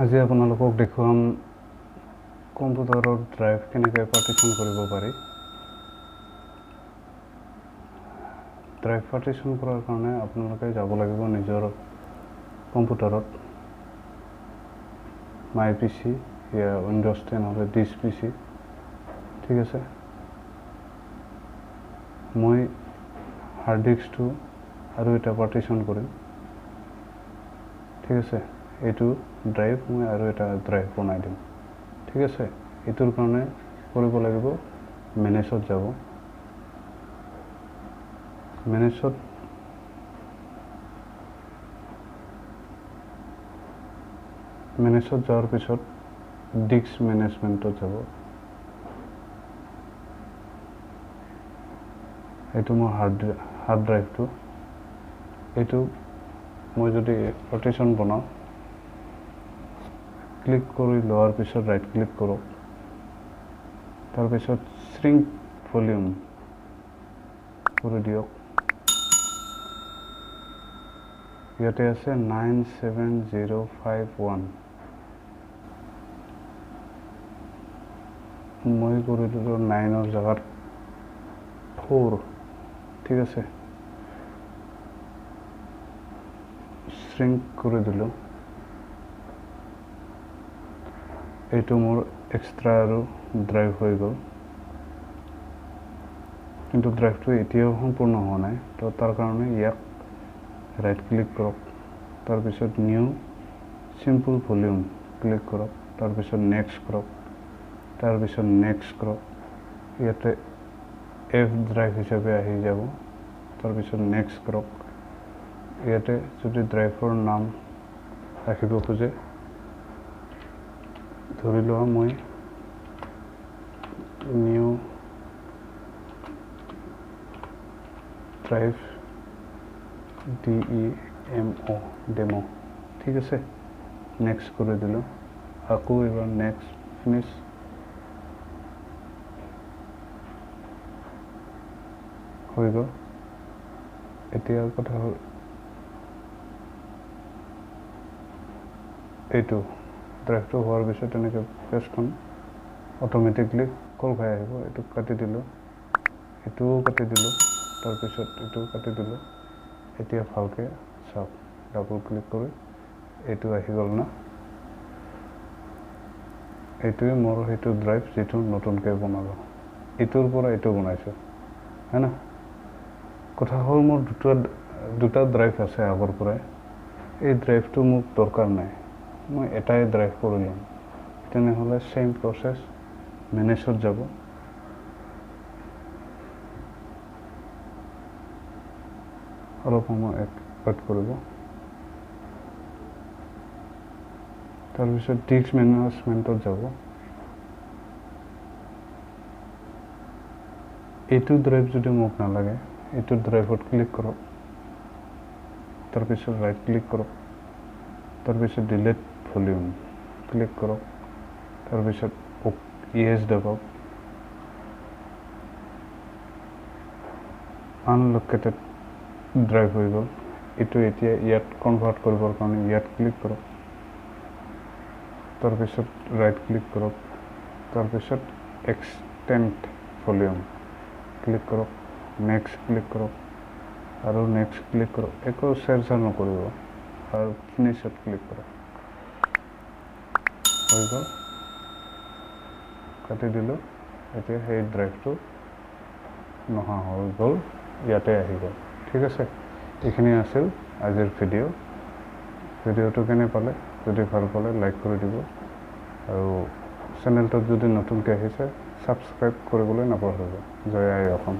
আজি আপোনালোকক দেখুৱাম কম্পিউটাৰৰ ড্ৰাইভ কেনেকৈ পাৰ্টিশ্যন কৰিব পাৰি। ড্ৰাইভ পাৰ্টিশ্যন কৰাৰ কাৰণে আপোনালোকে যাব লাগিব নিজৰ কম্পিউটাৰত, মাই পিচি ইয়া উইণ্ড'জ 10 হ'লে ডিছ পিচি, ঠিক আছে। মই হাৰ্ড ডিস্কটো আৰু এটা পাৰ্টিশ্যন কৰিম, ঠিক আছে। এইটো ড্ৰাইভ মই আৰু এটা ড্ৰাইভ বনাই দিম, ঠিক আছে। এইটোৰ কাৰণে কৰিব লাগিব মেনেজত যাব। মেনেজত যোৱাৰ পিছত ডিস্ক মেনেজমেণ্টত যাব। এইটো মোৰ হাৰ্ড ড্ৰাইভটো। এইটো মই যদি পাৰ্টিশ্যন বনাওঁ, ক্লিক কৰি লোৱাৰ পিছত ৰাইট ক্লিক কৰক, তাৰপিছত শ্ৰিংক ভলিউম কৰি দিয়ক। ইয়াতে আছে 97051, মই কৰি দিলোঁ 9ৰ জেগাত 4, ঠিক আছে। শ্ৰিংক কৰি দিলোঁ। এইটো মোৰ এক্সট্ৰা আৰু ড্ৰাইভ হৈ গ'ল, কিন্তু ড্ৰাইভটো এতিয়াও সম্পূৰ্ণ হোৱা নাই। তো তাৰ কাৰণে ইয়াক ৰাইট ক্লিক কৰক, তাৰপিছত নিউ চিম্পল ভলিউম ক্লিক কৰক, তাৰপিছত নেক্সট কৰক, তাৰপিছত নেক্সট কৰক। ইয়াতে এফ ড্ৰাইভ হিচাপে আহি যাব, তাৰপিছত নেক্সট কৰক। ইয়াতে যদি ড্ৰাইভৰ নাম ৰাখিব খোজে, ধৰি লোৱা মই নিউ ড্ৰাইভ ডেমো, ঠিক আছে। নেক্সট কৰি দিলোঁ, আকৌ এবাৰ নেক্সট, ফিনিছ। হৈ গ'ল। এতিয়া কথা হ'ল এইটো ড্ৰাইভটো হোৱাৰ পিছত এনেকৈ পেজখন অট'মেটিকলি কল খাই আহিব। এইটো কাটি দিলোঁ, এইটোও কাটি দিলোঁ, তাৰপিছত এইটোও কাটি দিলোঁ। এতিয়া ভালকৈ চাওক, ডাবল ক্লিক কৰি এইটো আহি গ'ল না। এইটোৱে মোৰ সেইটো ড্ৰাইভ যিটো নতুনকৈ বনালোঁ, এইটোৰ পৰা এইটো বনাইছোঁ, হয় না। কথা হ'ল মোৰ দুটা ড্ৰাইভ আছে আগৰ পৰাই। এই ড্ৰাইভটো মোক দৰকাৰ নাই, মই এটাই ড্ৰাইভ কৰি ল'ম। তেনেহ'লে চেম প্ৰচেছ, মেনেজত যাব, অলপ সময় এড কৰিব, তাৰপিছত ডিস্ক মেনেজমেণ্টত যাব। এইটো ড্ৰাইভ যদি মোক নালাগে, এইটো ড্ৰাইভত ক্লিক কৰক, তাৰপিছত ৰাইট ক্লিক কৰক, তাৰপিছত ডিলিট ভলিউম ক্লিক কৰক, তাৰপিছত ইয়েছ দবাওক। আনলকেটেড ড্ৰাইভ হৈ গ'ল। এইটো এতিয়া ইয়াত কনভাৰ্ট কৰিবৰ কাৰণে ইয়াত ক্লিক কৰক, তাৰপিছত ৰাইট ক্লিক কৰক, তাৰপিছত এক্সটেণ্ড ভলিউম ক্লিক কৰক, নেক্সট ক্লিক কৰক, আৰু নেক্সট ক্লিক কৰক। একো চেৰ নকৰিব আৰু ফিনিছত ক্লিক কৰক। হৈ গ'ল, কাটি দিলোঁ। এতিয়া সেই ড্ৰাইভটো নোহোৱা হৈ গ'ল, ইয়াতে আহি গ'ল, ঠিক আছে। এইখিনি আছিল আজিৰ ভিডিঅ'টো কেনে পালে? যদি ভাল পালে লাইক কৰি দিব, আৰু চেনেলটোত যদি নতুনকৈ আহিছে ছাবস্ক্ৰাইব কৰিবলৈ নাপাহৰিব। জয় আই অসম।